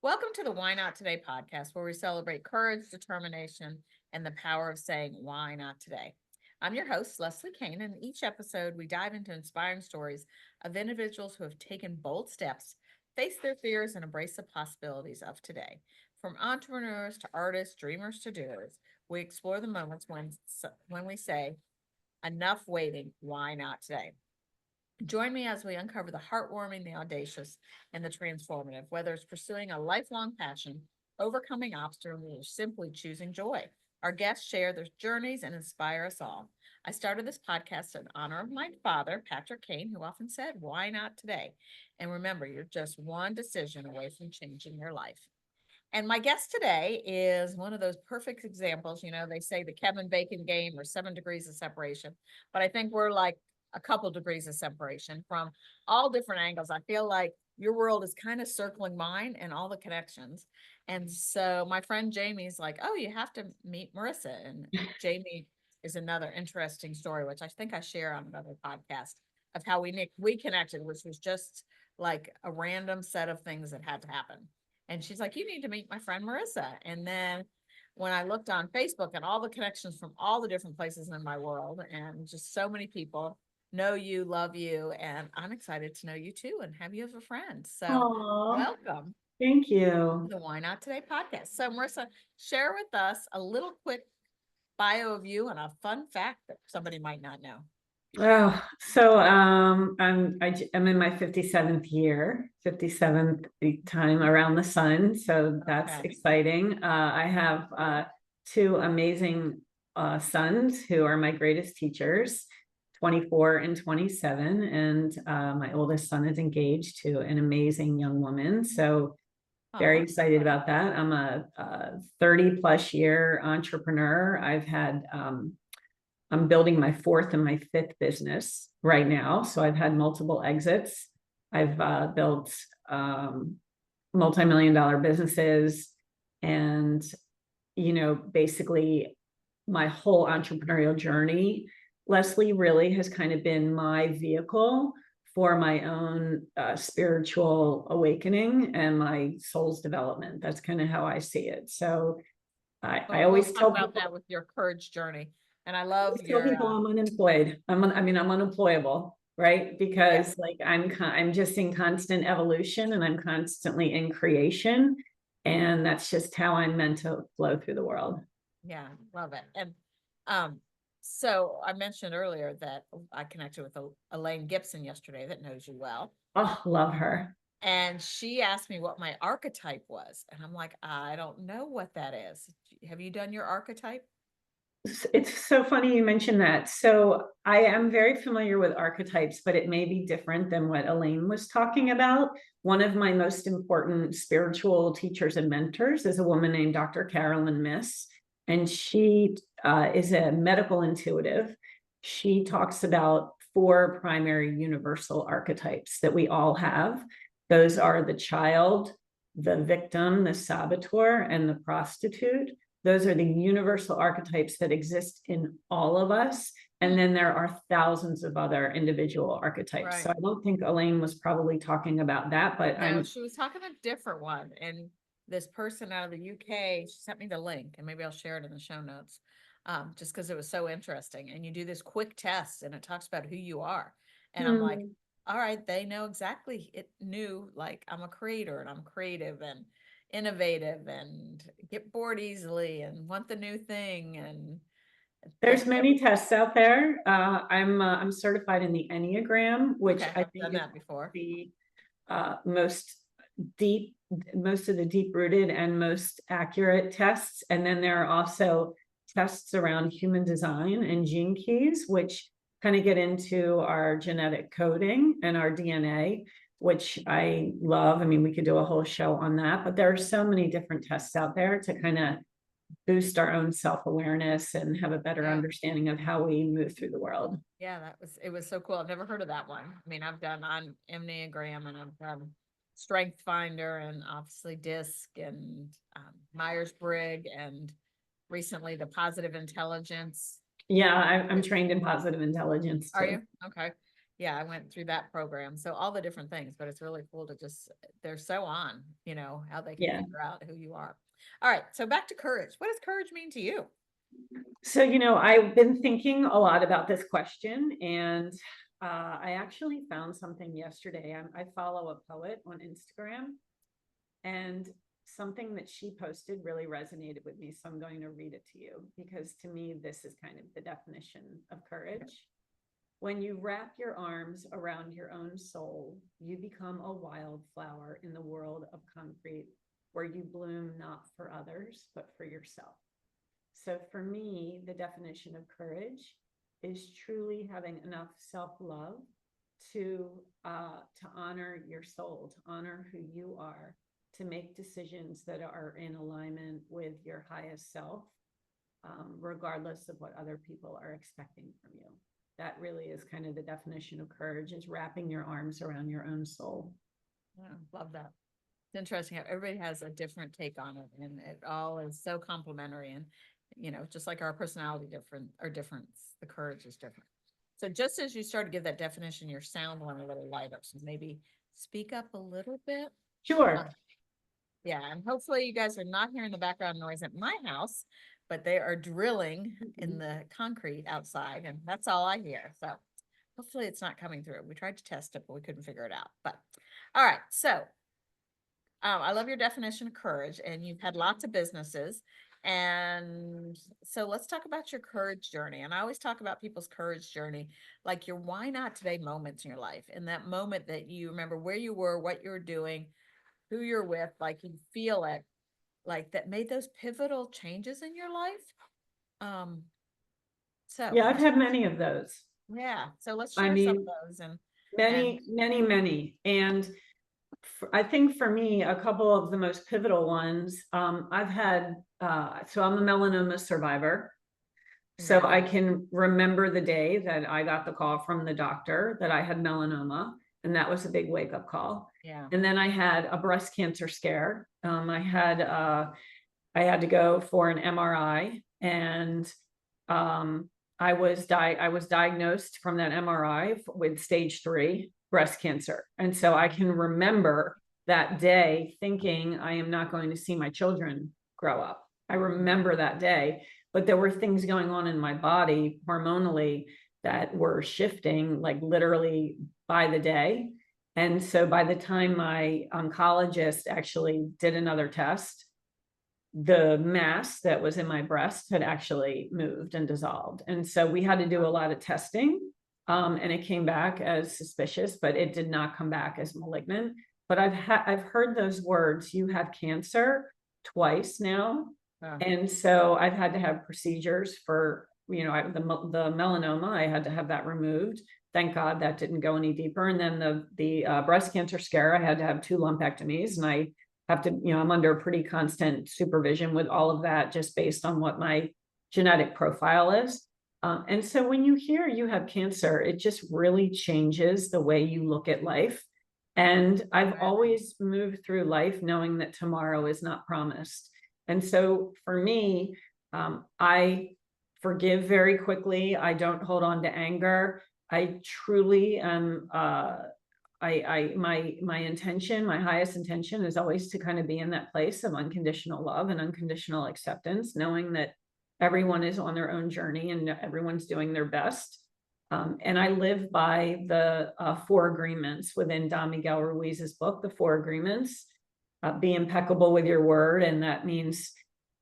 Welcome to the Why Not Today podcast, where we celebrate courage, determination, and the power of saying, why not today? I'm your host, Leslie Kane, and in each episode, we dive into inspiring stories of individuals who have taken bold steps, faced their fears, and embraced the possibilities of today. From entrepreneurs to artists, dreamers to doers, we explore the moments when we say, enough waiting, why not today? Join me as we uncover the heartwarming, the audacious, and the transformative, whether it's pursuing a lifelong passion, overcoming obstacles, or simply choosing joy. Our guests share their journeys and inspire us all. I started this podcast in honor of my father, Patrick Kane, who often said, why not today? And remember, you're just one decision away from changing your life. And my guest today is one of those perfect examples. You know, they say the Kevin Bacon game or 7 degrees of separation, but I think we're like a couple degrees of separation from all different angles. I feel like your world is kind of circling mine and all the connections. And so my friend Jamie's like, oh, you have to meet Marissa. And Jamie is another interesting story, which I think I share on another podcast of how we connected, which was just like a random set of things that had to happen. And she's like, you need to meet my friend Marissa. And then when I looked on Facebook and all the connections from all the different places in my world and just so many people know you, love you, and I'm excited to know you too and have you as a friend. So Oh, welcome thank to you. the Why Not Today podcast. So Marissa, share with us a little quick bio of you and a fun fact that somebody might not know. I'm in my 57th year, 57th time around the sun. So that's Okay. exciting. I have two amazing sons who are my greatest teachers, 24 and 27. And my oldest son is engaged to an amazing young woman. So very Oh, excited about that. I'm a 30 plus year entrepreneur. I'm building my fourth and my fifth business right now. So I've had multiple exits. I've built multi-million dollar businesses, and basically my whole entrepreneurial journey, Leslie, really has kind of been my vehicle for my own spiritual awakening and my soul's development. That's kind of how I see it. So I well, we'll always talk tell about people that with your courage journey. And I I love always tell your people I'm unemployed. I'm unemployable, right? yeah. Because like I'm just in constant evolution and I'm constantly in creation, and that's just how I'm meant to flow through the world. Yeah, love it. And um, so I mentioned earlier that I connected with Elaine Gibson yesterday that knows you well. Oh, love her. And she asked me what my archetype was. And I'm like, I don't know what that is. Have you done your archetype? It's so funny you mentioned that. So I am very familiar with archetypes, but it may be different than what Elaine was talking about. One of my most important spiritual teachers and mentors is a woman named Dr. Carolyn Miss, and she is a medical intuitive. She talks about 4 primary universal archetypes that we all have. Those are the child, the victim, the saboteur, and the prostitute. Those are the universal archetypes that exist in all of us. And then there are thousands of other individual archetypes. Right. So I don't think Elaine was probably talking about that, but No, she was talking a different one. And this person out of the UK, she sent me the link and maybe I'll share it in the show notes. Just because it was so interesting. And you do this quick test and it talks about who you are. And I'm like, all right, they know exactly it knew like I'm a creator and I'm creative and innovative and get bored easily and want the new thing and there's that many tests out there. I'm certified in the Enneagram, which okay, I I've think done is that before. the most deep, most of the deep rooted and most accurate tests. And then there are also tests around human design and gene keys, which kind of get into our genetic coding and our DNA, which I love. I mean, we could do a whole show on that, but there are so many different tests out there to kind of boost our own self-awareness and have a better Yeah. understanding of how we move through the world. Yeah, it was so cool. I've never heard of that one. I mean, I've done on Enneagram and I've done Strength Finder and obviously DISC and Myers-Briggs and recently the Positive Intelligence. Yeah, I'm trained in positive intelligence Are too. you? Okay. Yeah, I went through that program. So all the different things, but it's really cool to just, they're so on, how they can Yeah. figure out who you are. All right. So back to courage. What does courage mean to you? So, I've been thinking a lot about this question, and I actually found something yesterday. I follow a poet on Instagram, and something that she posted really resonated with me. So I'm going to read it to you because to me, this is kind of the definition of courage. When you wrap your arms around your own soul, you become a wildflower in the world of concrete where you bloom not for others, but for yourself. So for me, the definition of courage is truly having enough self-love to honor your soul, to honor who you are, to make decisions that are in alignment with your highest self, regardless of what other people are expecting from you. That really is kind of the definition of courage, is wrapping your arms around your own soul. Yeah, love that. It's interesting how everybody has a different take on it, and it all is so complimentary. And just like our personality difference, the courage is different. So just as you start to give that definition, your sound went a little lighter. So maybe speak up a little bit. Sure. Yeah, and hopefully you guys are not hearing the background noise at my house, but they are drilling in the concrete outside, and that's all I hear. So hopefully it's not coming through. We tried to test it, but we couldn't figure it out. But all right, so I love your definition of courage, and you've had lots of businesses. And so let's talk about your courage journey. And I always talk about people's courage journey, like your why not today moments in your life. And that moment that you remember where you were, what you were doing, who you're with, like you feel it, like that made those pivotal changes in your life. Um, Yeah, I've had many of those. Yeah. So let's I share some of mean, those and many. And I think for me, a couple of the most pivotal ones, I've had, so I'm a melanoma survivor. So I can remember the day that I got the call from the doctor that I had melanoma, and that was a big wake up call. Yeah. And then I had a breast cancer scare. I had to go for an MRI, and I was diagnosed from that MRI with stage 3 breast cancer. And so I can remember that day thinking I am not going to see my children grow up. I remember that day, but there were things going on in my body hormonally that were shifting like literally by the day. And so by the time my oncologist actually did another test, the mass that was in my breast had actually moved and dissolved. And so we had to do a lot of testing, and it came back as suspicious, but it did not come back as malignant. But I've heard those words, you have cancer, twice now. And so I've had to have procedures for, the melanoma, I had to have that removed. Thank God that didn't go any deeper. And then the breast cancer scare, I had to have 2 lumpectomies, and I have to, I'm under pretty constant supervision with all of that, just based on what my genetic profile is. And so when you hear you have cancer, it just really changes the way you look at life. And I've always moved through life knowing that tomorrow is not promised. And so for me, I forgive very quickly. I don't hold on to anger. I truly am, my intention, my highest intention is always to kind of be in that place of unconditional love and unconditional acceptance, knowing that everyone is on their own journey and everyone's doing their best. And I live by the 4 agreements within Don Miguel Ruiz's book, The 4 Agreements. Be impeccable with your word, and that means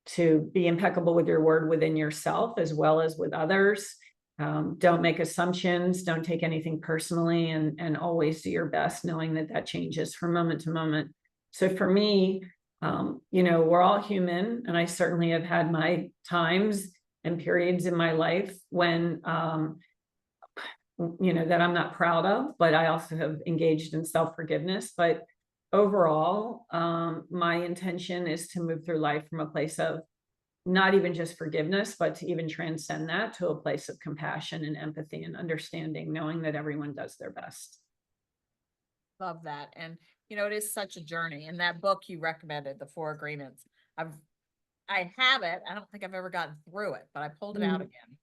to be impeccable with your word within yourself as well as with others. Don't make assumptions, don't take anything personally, and always do your best, knowing that changes from moment to moment. So for me, we're all human, and I certainly have had my times and periods in my life when, that I'm not proud of, but I also have engaged in self-forgiveness. But overall, my intention is to move through life from a place of not even just forgiveness, but to even transcend that to a place of compassion and empathy and understanding, knowing that everyone does their best. Love that. And, it is such a journey. In that book you recommended, The 4 Agreements, I have it. I don't think I've ever gotten through it, but I pulled it out again.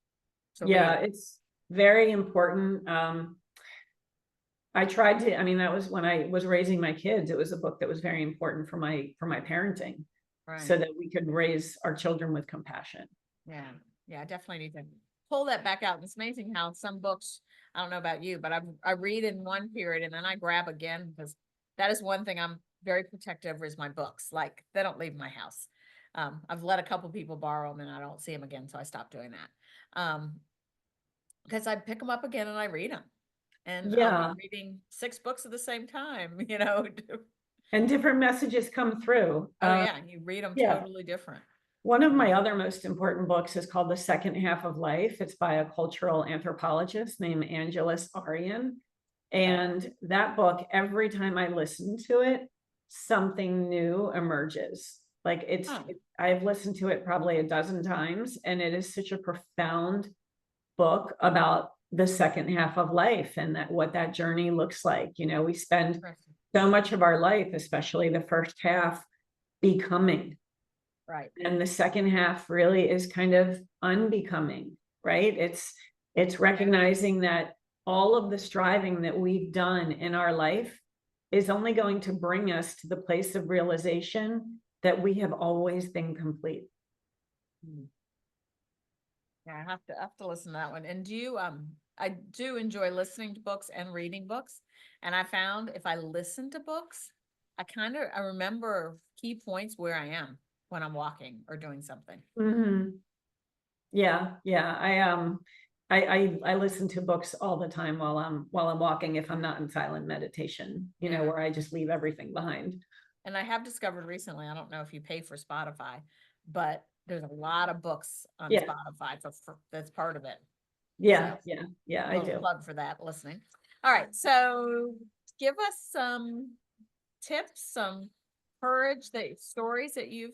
So yeah, it's very important. I tried to, I mean, that was when I was raising my kids. It was a book that was very important for my parenting, so Right. that we could raise our children with compassion. Yeah. Yeah. I definitely need to pull that back out. It's amazing how some books, I don't know about you, but I read in one period and then I grab again, because that is one thing I'm very protective over is my books. Like they don't leave my house. I've let a couple people borrow them and I don't see them again. So I stopped doing that. Because I pick them up again and I read them. And I'll be Yeah, reading 6 books at the same time, you know. and different messages come through. Oh yeah, and you read them Yeah. totally different. One of my other most important books is called The Second Half of Life. It's by a cultural anthropologist named Angeles Arian. And that book, every time I listen to it, something new emerges. Like I've listened to it probably a dozen times, and it is such a profound book about the second half of life and that what that journey looks like. You know, we spend so much of our life, especially the first half, becoming. Right. And the second half really is kind of unbecoming, right? It's recognizing that all of the striving that we've done in our life is only going to bring us to the place of realization that we have always been complete. Yeah, I have to listen to that one. And I do enjoy listening to books and reading books. And I found if I listen to books, I remember key points where I am when I'm walking or doing something. Mm-hmm. Yeah, yeah. I listen to books all the time while I'm walking, if I'm not in silent meditation, you know, where I just leave everything behind. And I have discovered recently, I don't know if you pay for Spotify, but there's a lot of books on Spotify that's part of it. Yeah, So, yeah, I do. Plug for that listening. All right, so give us some tips, some stories that you've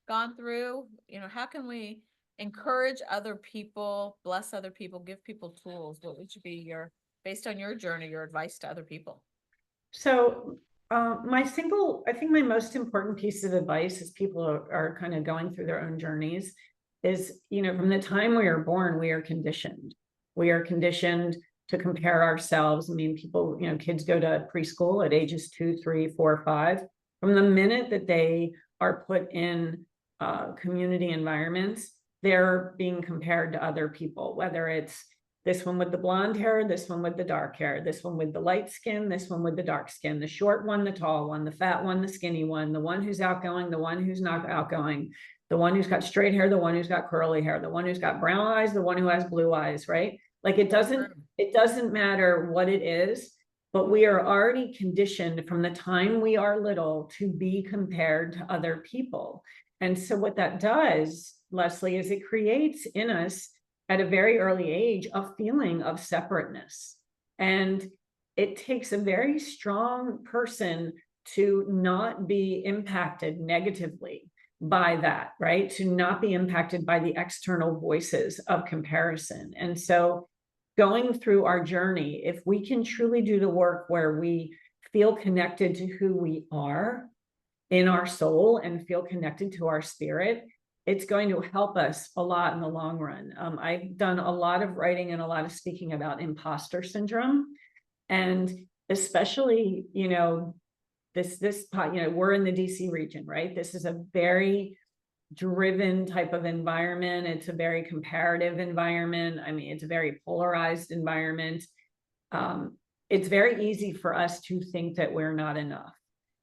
gone through. You know, how can we encourage other people, bless other people, give people tools? What would be based on your journey, your advice to other people? So I think my most important piece of advice as people are kind of going through their own journeys is, you know, from the time we are born, we are conditioned. We are conditioned to compare ourselves. I mean, people, you know, kids go to preschool at ages 2, 3, 4, 5. From the minute that they are put in community environments, they're being compared to other people, whether it's this one with the blonde hair, this one with the dark hair, this one with the light skin, this one with the dark skin, the short one, the tall one, the fat one, the skinny one, the one who's outgoing, the one who's not outgoing, the one who's got straight hair, the one who's got curly hair, the one who's got brown eyes, the one who has blue eyes, right? Like it doesn't matter what it is, but we are already conditioned from the time we are little to be compared to other people. And so what that does, Leslie, is it creates in us at a very early age a feeling of separateness. And it takes a very strong person to not be impacted negatively by that, right? To not be impacted by the external voices of comparison. And so going through our journey, if we can truly do the work where we feel connected to who we are in our soul and feel connected to our spirit, it's going to help us a lot in the long run. I've done a lot of writing and a lot of speaking about imposter syndrome, and especially, you know, we're in the DC region, right? This is a very driven type of environment. It's a very comparative environment. I mean, it's a very polarized environment. It's very easy for us to think that we're not enough.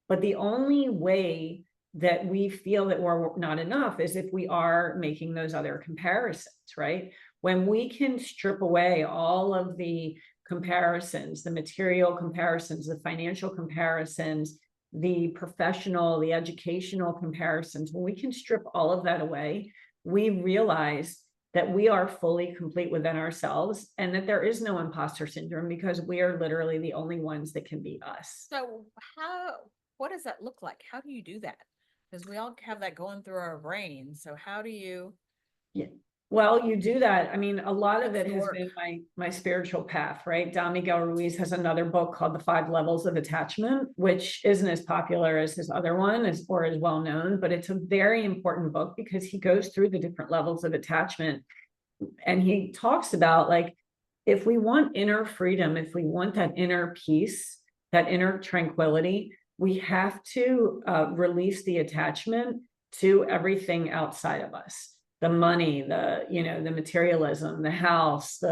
But the only way that we feel that we're not enough is if we are making those other comparisons, right? When we can strip away all of the comparisons, the material comparisons, the financial comparisons, the professional, the educational comparisons, when we can strip all of that away, we realize that we are fully complete within ourselves and that there is no imposter syndrome because we are literally the only ones that can be us. So what does that look like? How do you do that? Because we all have that going through our brains. So how do you? Yeah. Well, you do that. I mean, a lot of it has been my spiritual path, right? Don Miguel Ruiz has another book called The 5 Levels of Attachment, which isn't as popular as his other one or as well known, but it's a very important book because he goes through the different levels of attachment. And he talks about like if we want inner freedom, if we want that inner peace, that inner tranquility, we have to release the attachment to everything outside of us. The money, the materialism, the house,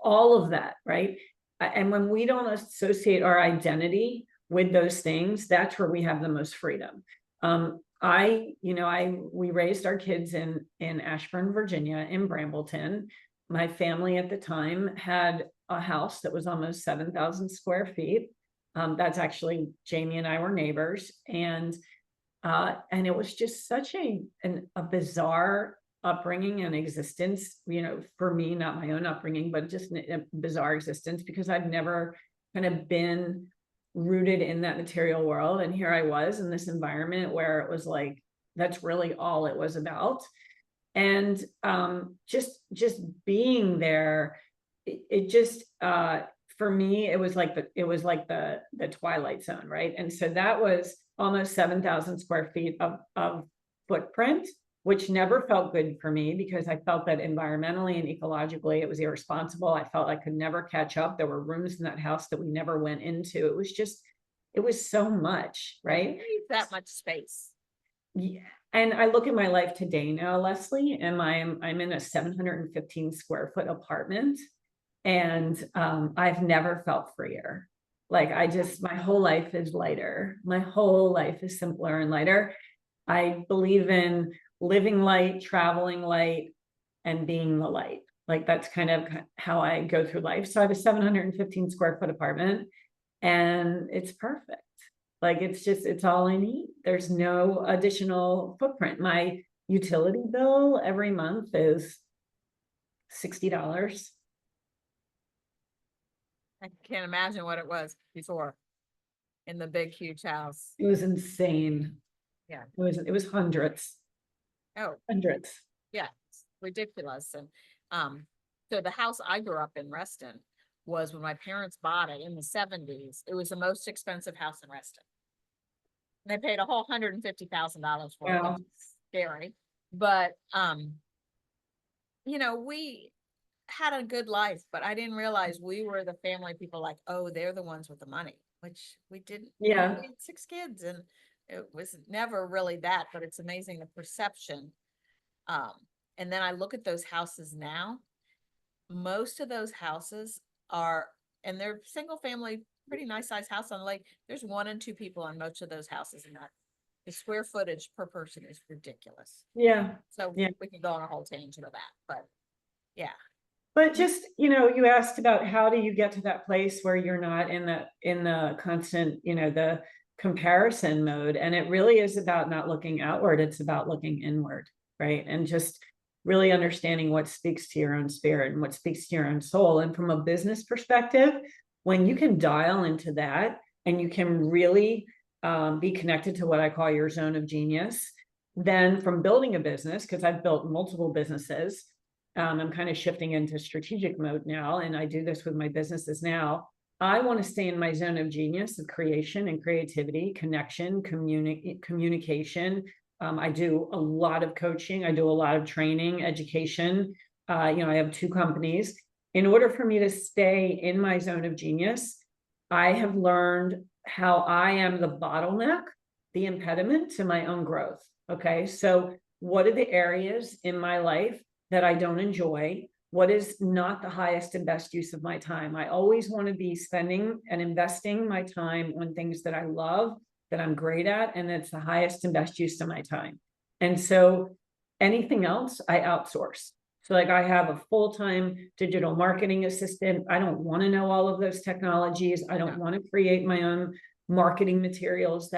all of that, right? And when we don't associate our identity with those things, that's where we have the most freedom. We raised our kids in Ashburn, Virginia, in Brambleton. My family at the time had a house that was almost 7,000 square feet. That's actually, Jamie and I were neighbors, and it was just such a bizarre upbringing and existence, for me, not my own upbringing, but just a bizarre existence, because I've never kind of been rooted in that material world. And here I was in this environment where it was like, that's really all it was about. And just being there, it just, for me, it was like the Twilight Zone, right? And so that was almost 7,000 square feet of footprint, which never felt good for me, because I felt that environmentally and ecologically it was irresponsible. I felt I could never catch up. There were rooms in that house that we never went into. It was so much, right? That much space. Yeah. And I look at my life today now, Leslie, and I'm in a 715 square foot apartment, and I've never felt freer. Like, my whole life is lighter. My whole life is simpler and lighter. I believe in living light, traveling light, and being the light. Like, that's kind of how I go through life. So I have a 715 square foot apartment, and it's perfect. Like, it's all I need. There's no additional footprint. My utility bill every month is $60. I can't imagine what it was before in the big, huge house. It was insane. Yeah. It was hundreds. Oh, Hundreds. yeah, it's ridiculous. And so the house I grew up in, Reston, was, when my parents bought it in the 70s, it was the most expensive house in Reston. And they paid a whole $150,000 for it, Wow. which is scary. But we had a good life, but I didn't realize we were the family people like, oh, they're the ones with the money, which we didn't. Yeah. We had 6 kids, and it was never really that, but it's amazing the perception. And then I look at those houses now. Most of those houses and they're single family, pretty nice size house on the lake. There's 1 and 2 people on most of those houses, and that the square footage per person is ridiculous. Yeah. So Yeah. we can go on a whole tangent of that, but yeah. But just, you asked about how do you get to that place where you're not in the constant, the comparison mode. And it really is about not looking outward. It's about looking inward, right? And just really understanding what speaks to your own spirit and what speaks to your own soul. And from a business perspective, when you can dial into that and you can really be connected to what I call your zone of genius, then from building a business, because I've built multiple businesses, I'm kind of shifting into strategic mode now, and I do this with my businesses now. I want to stay in my zone of genius of creation and creativity, connection, communication. I do a lot of coaching. I do a lot of training, education. I have 2 companies. In order for me to stay in my zone of genius, I have learned how I am the bottleneck, the impediment to my own growth. Okay. So what are the areas in my life that I don't enjoy? What is not the highest and best use of my time? I always want to be spending and investing my time on things that I love, that I'm great at, and it's the highest and best use of my time. And so anything else, I outsource. So like, I have a full-time digital marketing assistant. I don't want to know all of those technologies. I don't want to create my own marketing materials.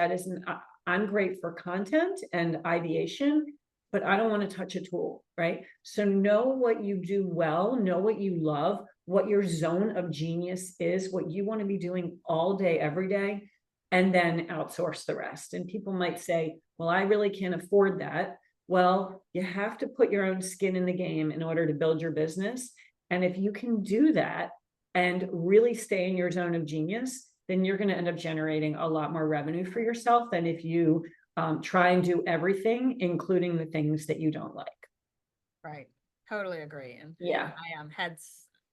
I'm great for content and ideation, but I don't want to touch a tool, right? So know what you do well, know what you love, what your zone of genius is, what you want to be doing all day, every day, and then outsource the rest. And people might say, well, I really can't afford that. Well, you have to put your own skin in the game in order to build your business. And if you can do that and really stay in your zone of genius, then you're going to end up generating a lot more revenue for yourself than if you try and do everything, including the things that you don't like. Right. Totally agree. And yeah, I had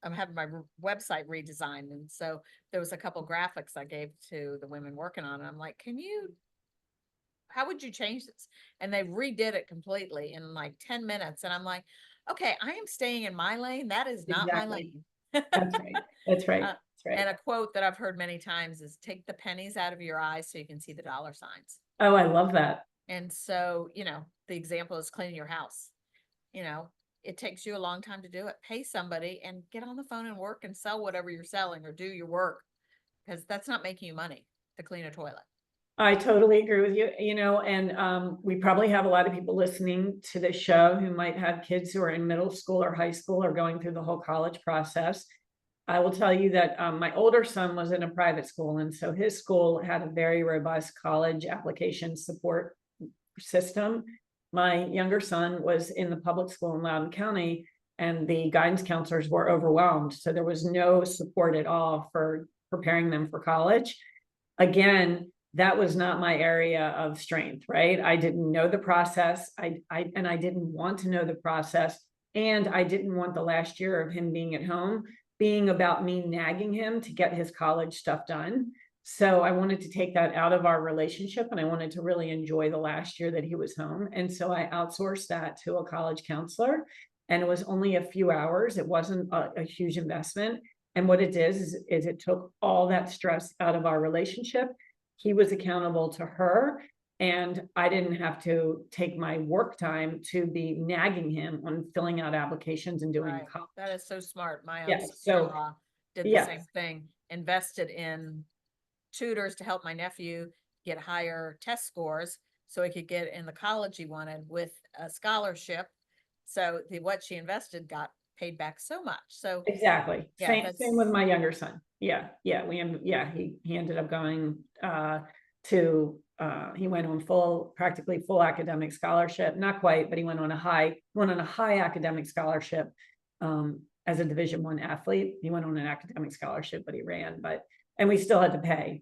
I'm having my website redesigned. And so there was a couple graphics I gave to the women working on it. I'm like, how would you change this? And they redid it completely in like 10 minutes. And I'm like, okay, I am staying in my lane. That is not my Exactly. lane. That's right. That's right. Uh, That's right. and a quote that I've heard many times is take the pennies out of your eyes so you can see the dollar signs. Oh, I love that. And so, the example is cleaning your house. You know, it takes you a long time to do it. Pay somebody and get on the phone and work and sell whatever you're selling or do your work, because that's not making you money to clean a toilet. I totally agree with you, and we probably have a lot of people listening to this show who might have kids who are in middle school or high school or going through the whole college process. I will tell you that my older son was in a private school, and so his school had a very robust college application support system. My younger son was in the public school in Loudoun County, and the guidance counselors were overwhelmed. So there was no support at all for preparing them for college. Again, that was not my area of strength, right? I didn't know the process. I didn't want to know the process. And I didn't want the last year of him being at home being about me nagging him to get his college stuff done. So I wanted to take that out of our relationship, and I wanted to really enjoy the last year that he was home. And so I outsourced that to a college counselor, and it was only a few hours. It wasn't a huge investment. And what it did is it took all that stress out of our relationship. He was accountable to her, and I didn't have to take my work time to be nagging him on filling out applications and doing Right. college. That is so smart. My own Yes, sister-in-law did the yes. same thing, invested in tutors to help my nephew get higher test scores so he could get in the college he wanted with a scholarship. So what she invested got paid back so much. So Exactly. yeah, Same with my younger son. Yeah. He ended up going to he went on practically full academic scholarship. Not quite, but he went on a high academic scholarship as a Division I athlete. He went on an academic scholarship, but he ran, and we still had to pay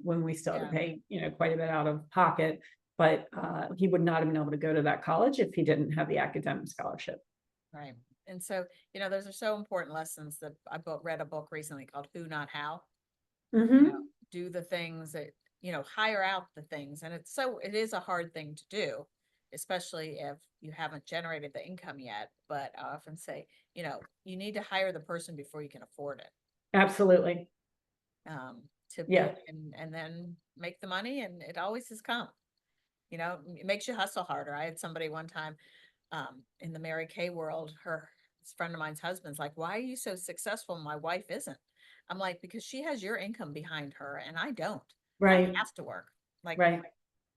quite a bit out of pocket, but he would not have been able to go to that college if he didn't have the academic scholarship. Right. And so, those are so important lessons that I read a book recently called Who Not How. Do the things that, hire out the things. And it is a hard thing to do, especially if you haven't generated the income yet. But I often say, you need to hire the person before you can afford it. Absolutely. And then make the money, and it always has come. It makes you hustle harder. I had somebody one time in the Mary Kay world, this friend of mine's husband's like, why are you so successful? My wife isn't. I'm like, because she has your income behind her and I don't. Right. I have to work. Like, right.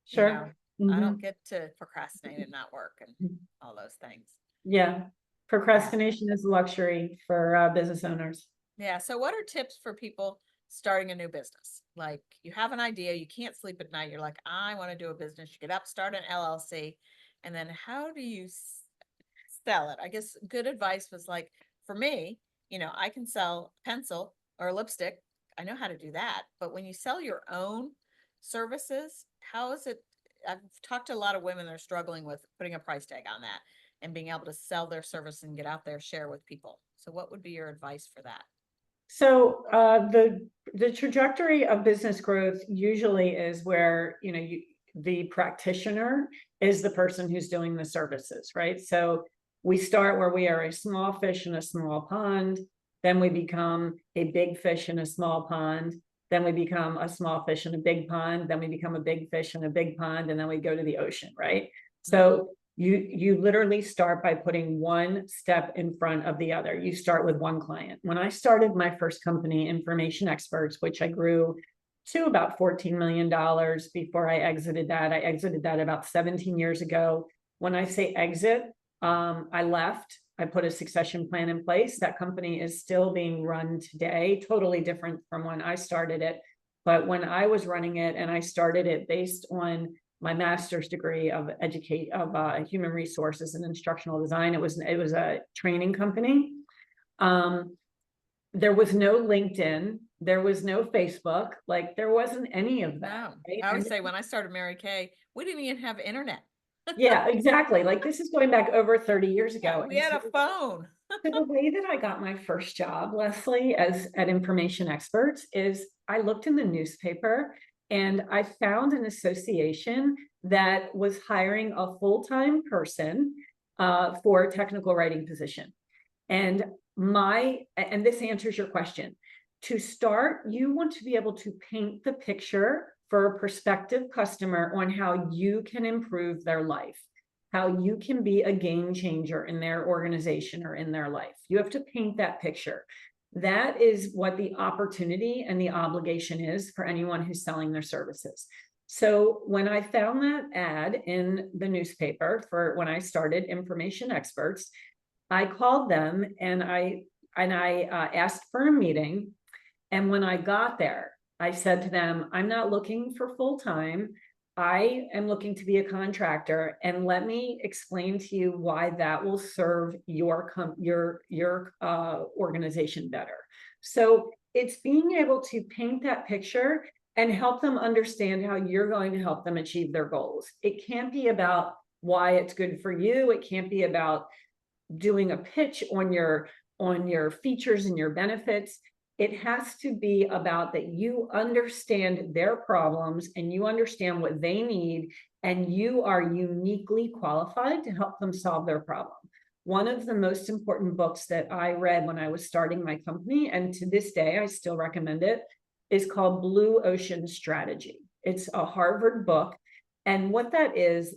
Sure. I don't get to procrastinate and not work and all those things. Yeah. Procrastination is a luxury for business owners. Yeah. So what are tips for people starting a new business? Like, you have an idea, you can't sleep at night. You're like, I want to do a business. You get up, start an LLC. And then how do you sell it? I guess good advice was like, for me, I can sell pencil or lipstick. I know how to do that. But when you sell your own services, how is it? I've talked to a lot of women that are struggling with putting a price tag on that and being able to sell their service and get out there, share with people. So what would be your advice for that? So the trajectory of business growth usually is where, the practitioner is the person who's doing the services, right? So we start where we are a small fish in a small pond, then we become a big fish in a small pond, then we become a small fish in a big pond, then we become a big fish in a big pond, and then we go to the ocean, right? So you literally start by putting one step in front of the other. You start with one client. When I started my first company, Information Experts, which I grew to about $14 million before I exited that about 17 years ago. When I say exit, I left. I put a succession plan in place. That company is still being run today, totally different from when I started it. But when I was running it, and I started it based on my master's degree of human resources and instructional design, it was a training company. There was no LinkedIn, there was no Facebook, like there wasn't any of that. No. Right? I always say when I started Mary Kay, we didn't even have internet. Yeah, exactly. Like this is going back over 30 years ago. Yeah, we had a phone. So the way that I got my first job, Leslie, as at Information Experts, is I looked in the newspaper and I found an association that was hiring a full-time person for a technical writing position. And this answers your question. To start, you want to be able to paint the picture for a prospective customer on how you can improve their life, how you can be a game changer in their organization or in their life. You have to paint that picture. That is what the opportunity and the obligation is for anyone who's selling their services. So when I found that ad in the newspaper for when I started Information Experts, I called them and I asked for a meeting. And when I got there, I said to them, I'm not looking for full-time. I am looking to be a contractor, and let me explain to you why that will serve your organization better. So it's being able to paint that picture and help them understand how you're going to help them achieve their goals. It can't be about why it's good for you. It can't be about doing a pitch on your features and your benefits. It has to be about that you understand their problems and you understand what they need, and you are uniquely qualified to help them solve their problem. One of the most important books that I read when I was starting my company, and to this day I still recommend it, is called Blue Ocean Strategy. It's a Harvard book. And what that is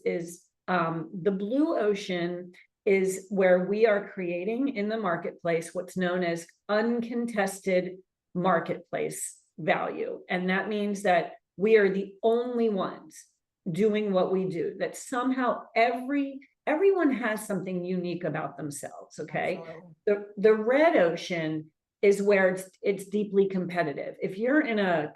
the blue ocean is where we are creating in the marketplace what's known as uncontested marketplace value. And that means that we are the only ones doing what we do, that somehow everyone has something unique about themselves. Okay. The red ocean is where it's deeply competitive. If you're in a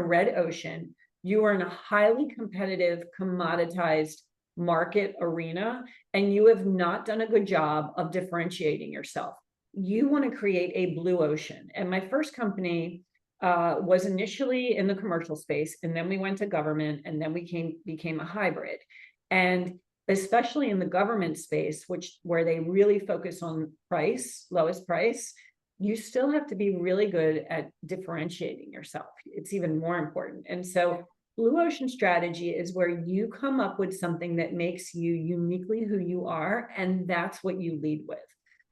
red ocean, you are in a highly competitive, commoditized market arena, and you have not done a good job of differentiating yourself. You want to create a blue ocean. And my first company was initially in the commercial space, and then we went to government, and then we became a hybrid. And especially in the government space, where they really focus on price, lowest price, you still have to be really good at differentiating yourself. It's even more important. And so Blue Ocean Strategy is where you come up with something that makes you uniquely who you are, and that's what you lead with.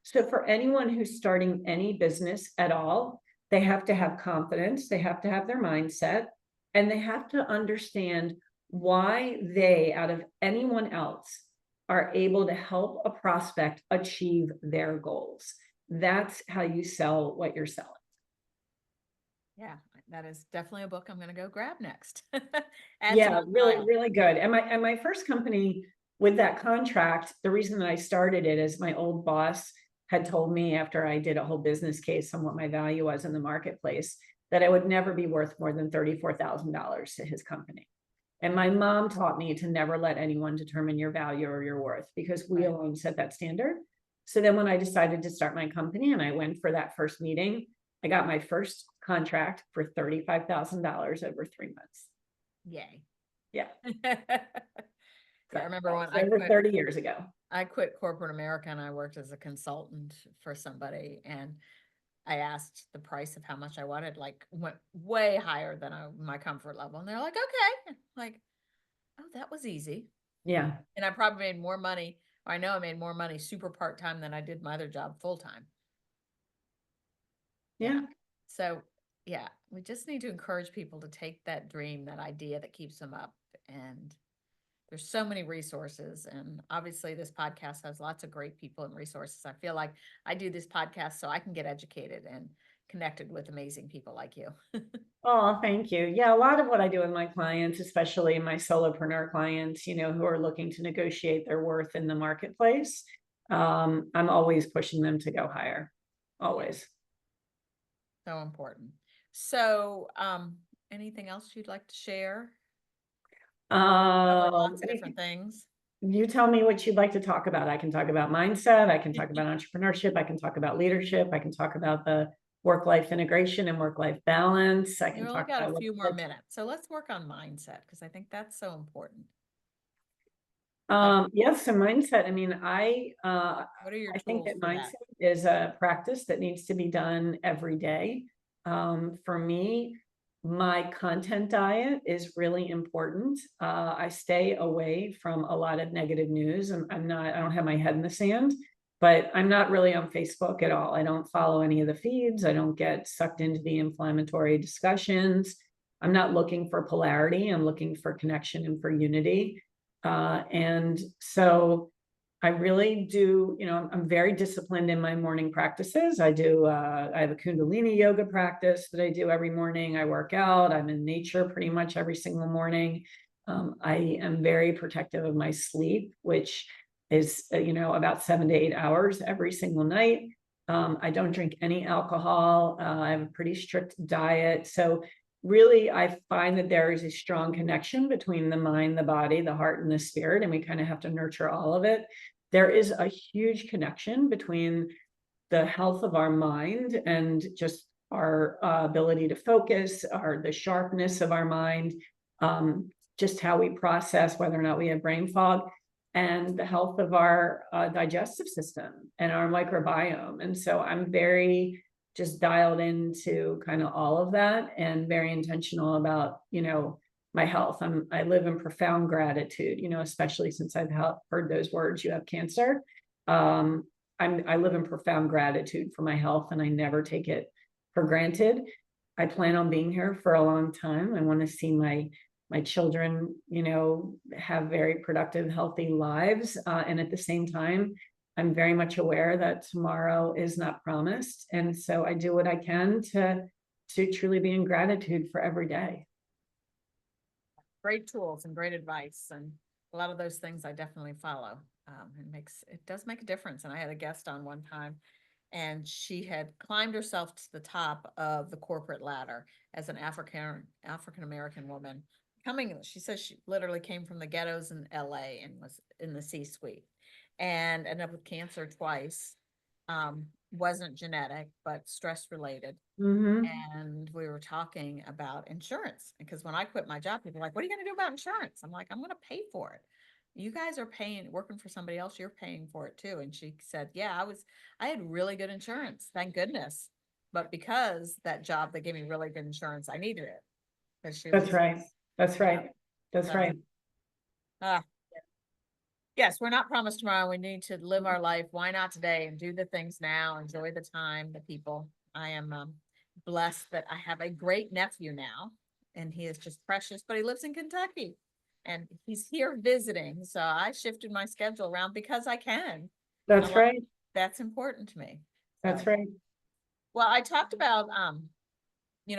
So for anyone who's starting any business at all, they have to have confidence, they have to have their mindset, and they have to understand why they, out of anyone else, are able to help a prospect achieve their goals. That's how you sell what you're selling. Yeah, that is definitely a book I'm going to go grab next. Yeah, really good. And my first company with that contract, the reason that I started it is my old boss had told me, after I did a whole business case on what my value was in the marketplace, that I would never be worth more than $34,000 to his company. And my mom taught me to never let anyone determine your value or your worth, because we alone set that standard. So then when I decided to start my company and I went for that first meeting, I got my first contract for $35,000 over 3 months. Yay. Yeah. I remember when over 30 years ago. I quit corporate America and I worked as a consultant for somebody, and I asked the price of how much I wanted, like went way higher than my comfort level. And they're like, okay. Like, oh, that was easy. Yeah. And I probably made more money. I know I made more money super part-time than I did my other job full-time. Yeah. So yeah, we just need to encourage people to take that dream, that idea that keeps them up. And there's so many resources. And obviously this podcast has lots of great people and resources. I feel like I do this podcast so I can get educated and connected with amazing people like you. Oh, thank you. Yeah, a lot of what I do with my clients, especially my solopreneur clients, who are looking to negotiate their worth in the marketplace, I'm always pushing them to go higher. Always. So important. So, anything else you'd like to share? Lots of different things. You tell me what you'd like to talk about. I can talk about mindset. I can talk about entrepreneurship. I can talk about leadership. I can talk about the work-life integration and work-life balance. I can talk about a few more minutes. So let's work on mindset, because I think that's so important. Yes, so mindset. I mean, What are your I think tools that for that? mindset is a practice that needs to be done every day. For me, my content diet is really important. I stay away from a lot of negative news. I don't have my head in the sand, but I'm not really on Facebook at all. I don't follow any of the feeds. I don't get sucked into the inflammatory discussions. I'm not looking for polarity. I'm looking for connection and for unity. And so I really do, I'm very disciplined in my morning practices. I have a Kundalini yoga practice that I do every morning. I work out, I'm in nature pretty much every single morning. I am very protective of my sleep, which is, about 7 to 8 hours every single night. I don't drink any alcohol. I have a pretty strict diet. So really, I find that there is a strong connection between the mind, the body, the heart, and the spirit, and we kind of have to nurture all of it. There is a huge connection between the health of our mind and just our ability to focus, the sharpness of our mind, just how we process whether or not we have brain fog, and the health of our digestive system and our microbiome. And so I'm very just dialed into kind of all of that and very intentional about, my health. I live in profound gratitude, especially since I've heard those words, you have cancer. I live in profound gratitude for my health, and I never take it for granted. I plan on being here for a long time. I want to see my children, have very productive, healthy lives. And at the same time, I'm very much aware that tomorrow is not promised. And so I do what I can to truly be in gratitude for every day. Great tools and great advice, and a lot of those things I definitely follow. It does make a difference. And I had a guest on one time, and she had climbed herself to the top of the corporate ladder as an African American woman. She says she literally came from the ghettos in LA and was in the C-suite, and ended up with cancer twice. Wasn't genetic, but stress related. Mm-hmm. And we were talking about insurance, because when I quit my job, people were like, what are you going to do about insurance? I'm like, I'm going to pay for it. You guys are working for somebody else, you're paying for it too. And she said, yeah, I had really good insurance, thank goodness. But because that job, they gave me really good insurance, I needed it. Because she That's was, right. That's right. That's so, right. yes, we're not promised tomorrow. We need to live our life. Why not today, and do the things now, enjoy the time, the people. I am blessed that I have a great nephew now, and he is just precious, but he lives in Kentucky and he's here visiting. So I shifted my schedule around because I can. That's right. That's important to me. That's right. Well, I talked about, you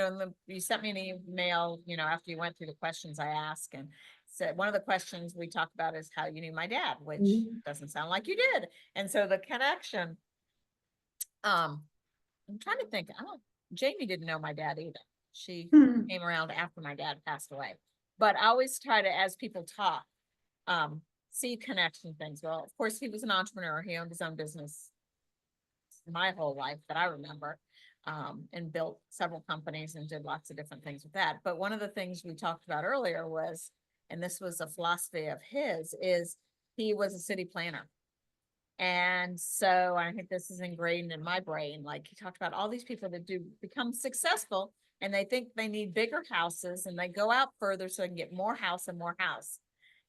sent me an email, after you went through the questions I asked, and said one of the questions we talked about is how you knew my dad, which doesn't sound like you did. And so the connection, I'm trying to think, Jamie didn't know my dad either. She came around after my dad passed away. But I always try to, as people talk, see connection things. Well, of course, he was an entrepreneur. He owned his own business my whole life that I remember, and built several companies and did lots of different things with that. But one of the things we talked about earlier was, and this was a philosophy of his, is he was a city planner. And so I think this is ingrained in my brain. Like, he talked about all these people that do become successful, and they think they need bigger houses, and they go out further so they can get more house and more house.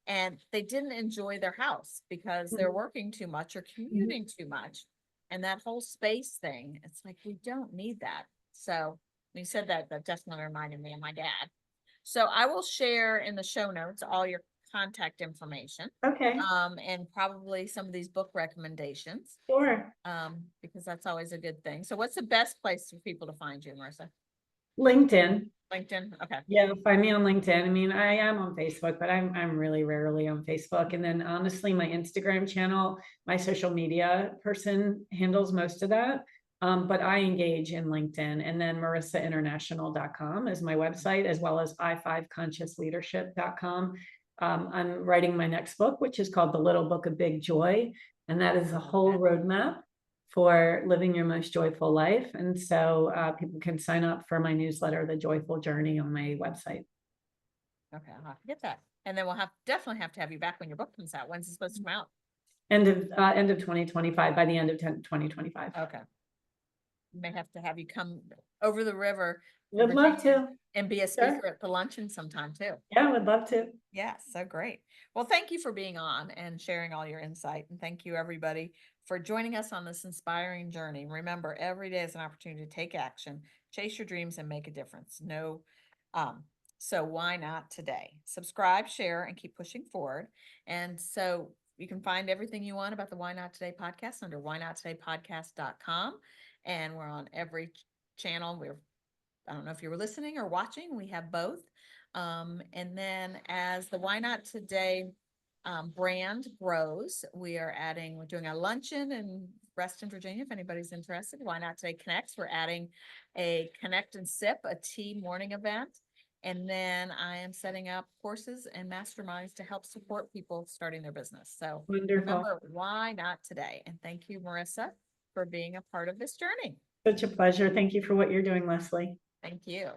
And they didn't enjoy their house because they're working too much or commuting too much. And that whole space thing, it's like, we don't need that. So when you said that, that definitely reminded me of my dad. So I will share in the show notes all your contact information. Okay. And probably some of these book recommendations. Sure. Because that's always a good thing. So what's the best place for people to find you, Marissa? LinkedIn. LinkedIn. Okay. Yeah, find me on LinkedIn. I mean, I am on Facebook, but I'm really rarely on Facebook. And then honestly, my Instagram channel, my social media person handles most of that. But I engage in LinkedIn, and then marissainternational.com is my website, as well as i5consciousleadership.com. I'm writing my next book, which is called The Little Book of Big Joy. And that is a whole roadmap for living your most joyful life. And so people can sign up for my newsletter, The Joyful Journey, on my website. Okay, I'll have to get that. And then we'll definitely have to have you back when your book comes out. When's it supposed to come out? End of 2025, by the end of 2025. Okay. May have to have you come over the river. Would love to. And be a speaker at the luncheon sometime too. Yeah, would love to. Yeah, so great. Well, thank you for being on and sharing all your insight. And thank you, everybody, for joining us on this inspiring journey. Remember, every day is an opportunity to take action, chase your dreams, and make a difference. So why not today? Subscribe, share, and keep pushing forward. And so you can find everything you want about the Why Not Today podcast under whynottodaypodcast.com. And we're on every channel. I don't know if you were listening or watching, we have both. And then as the Why Not Today brand grows, we're doing a luncheon in Reston, Virginia. If anybody's interested, Why Not Today Connects. We're adding a Connect and Sip, a tea morning event. And then I am setting up courses and masterminds to help support people starting their business. So Wonderful. Remember, why not today? And thank you, Marissa, for being a part of this journey. Such a pleasure. Thank you for what you're doing, Leslie. Thank you.